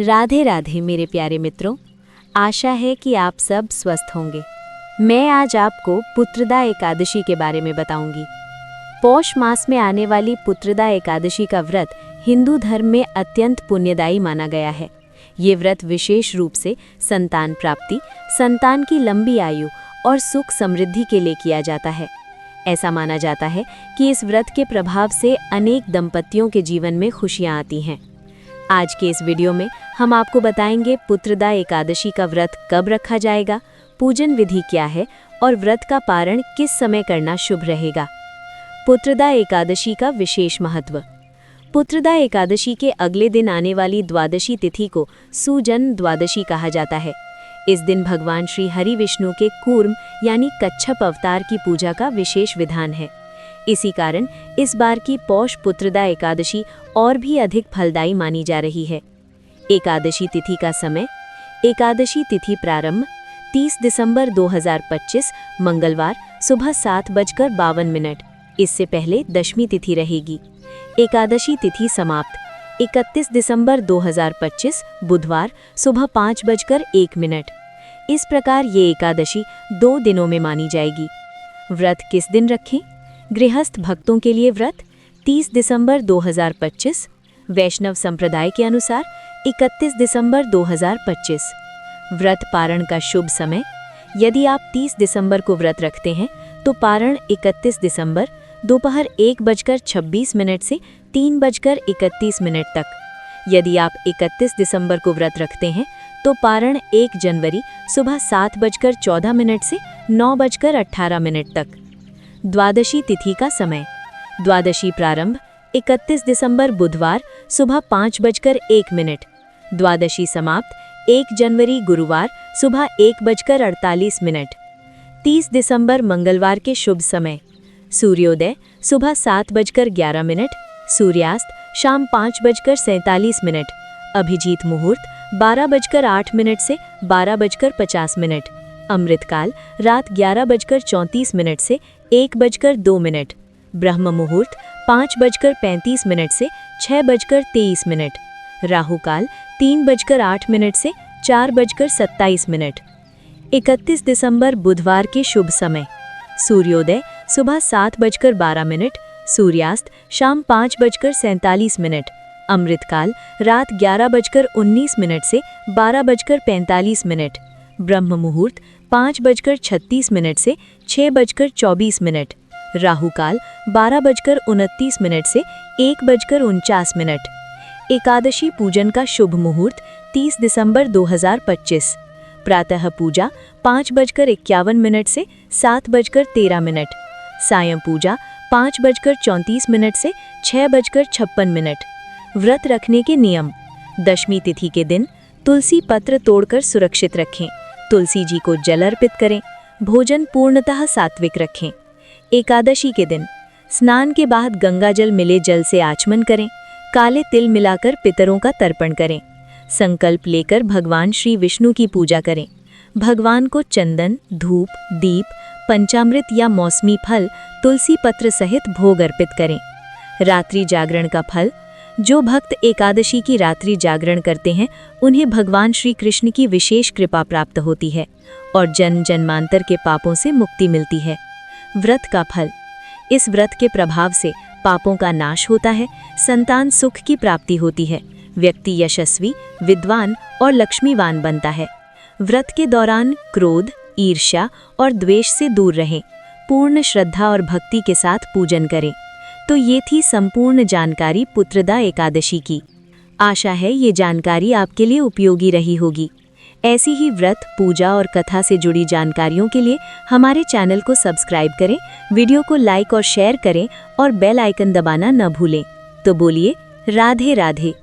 राधे राधे मेरे प्यारे मित्रों, आशा है कि आप सब स्वस्थ होंगे। मैं आज आपको पुत्रदा एकादशी के बारे में बताऊंगी। पौष मास में आने वाली पुत्रदा एकादशी का व्रत हिंदू धर्म में अत्यंत पुण्यदायी माना गया है। ये व्रत विशेष रूप से संतान प्राप्ति, संतान की लंबी आयु और सुख समृद्धि के लिए किया जाता है। ऐसा माना जाता है कि इस व्रत के प्रभाव से अनेक दंपतियों के जीवन में खुशियां आती हैं। आज के इस वीडियो में हम आपको बताएंगे पुत्रदा एकादशी का व्रत कब रखा जाएगा, पूजन विधि क्या है और व्रत का पारण किस समय करना शुभ रहेगा। पुत्रदा एकादशी का विशेष महत्व। पुत्रदा एकादशी के अगले दिन आने वाली द्वादशी तिथि को सुजन द्वादशी कहा जाता है। इस दिन भगवान श्री हरि विष्णु के कूर्म यानी कच्छप अवतार की पूजा का विशेष विधान है। इसी कारण इस बार की पौष पुत्रदा एकादशी और भी अधिक फलदायी मानी जा रही है। एकादशी तिथि का समय। एकादशी तिथि प्रारंभ 30 दिसंबर 2025 मंगलवार सुबह 7:52। इससे पहले दशमी तिथि रहेगी। एकादशी तिथि समाप्त 31 दिसंबर 2025 बुधवार सुबह 5:01। इस प्रकार ये एकादशी 2 दिनों में मानी जाएगी। व्रत किस दिन रखें? गृहस्थ भक्तों के लिए व्रत 30 दिसंबर 2025, वैष्णव संप्रदाय के अनुसार 31 दिसंबर 2025। व्रत पारण का शुभ समय। यदि आप 30 दिसंबर को व्रत रखते हैं तो पारण 31 दिसंबर दोपहर 1:26 से 3:31 तक। यदि आप 31 दिसंबर को व्रत रखते हैं तो पारण 1 जनवरी सुबह 7:14 से 9:18 तक। द्वादशी तिथि का समय। द्वादशी प्रारंभ 31 दिसंबर बुधवार सुबह 5:01। द्वादशी समाप्त 1 जनवरी गुरुवार सुबह 1:48। 30 दिसंबर मंगलवार के शुभ समय। सूर्योदय सुबह 7:11। सूर्यास्त शाम 5:47। अभिजीत मुहूर्त 12:08 से 12:50। अमृतकाल रात 11:34 से 1:02। ब्रह्म मुहूर्त 5:35 से 6:23। राहु काल 3:08 से 4:27। 31 दिसंबर बुधवार के शुभ समय। सूर्योदय सुबह 7:12। सूर्यास्त शाम 5:47। अमृतकाल रात 11:19 से 12:45। ब्रह्म मुहूर्त 5:36 से 6:24। राहु काल 12:29 से 1:49। एकादशी पूजन का शुभ मुहूर्त 30 दिसंबर 2025। प्रातः पूजा 5:51 से 7:13। सायं पूजा 5:34 से 6:56। व्रत रखने के नियम। दशमी तिथि के दिन तुलसी पत्र तोड़कर सुरक्षित रखें। तुलसी जी को जल अर्पित करें। भोजन पूर्णतः सात्विक रखें। एकादशी के दिन स्नान के बाद गंगाजल मिले जल से आचमन करें। काले तिल मिलाकर पितरों का तर्पण करें। संकल्प लेकर भगवान श्री विष्णु की पूजा करें। भगवान को चंदन, धूप, दीप, पंचामृत या मौसमी फल तुलसी पत्र सहित भोग अर्पित करें। रात्रि जागरण का फल। जो भक्त एकादशी की रात्रि जागरण करते हैं उन्हें भगवान श्री कृष्ण की विशेष कृपा प्राप्त होती है और जन्म जन्मांतर के पापों से मुक्ति मिलती है। व्रत का फल। इस व्रत के प्रभाव से पापों का नाश होता है, संतान सुख की प्राप्ति होती है, व्यक्ति यशस्वी, विद्वान और लक्ष्मीवान बनता है। व्रत के दौरान क्रोध, ईर्ष्या और द्वेष से दूर रहें। पूर्ण श्रद्धा और भक्ति के साथ पूजन करें। तो ये थी संपूर्ण जानकारी पुत्रदा एकादशी की। आशा है ये जानकारी आपके लिए उपयोगी रही होगी। ऐसी ही व्रत, पूजा और कथा से जुड़ी जानकारियों के लिए हमारे चैनल को सब्सक्राइब करें, वीडियो को लाइक और शेयर करें और बेल आइकन दबाना न भूलें। तो बोलिए राधे राधे।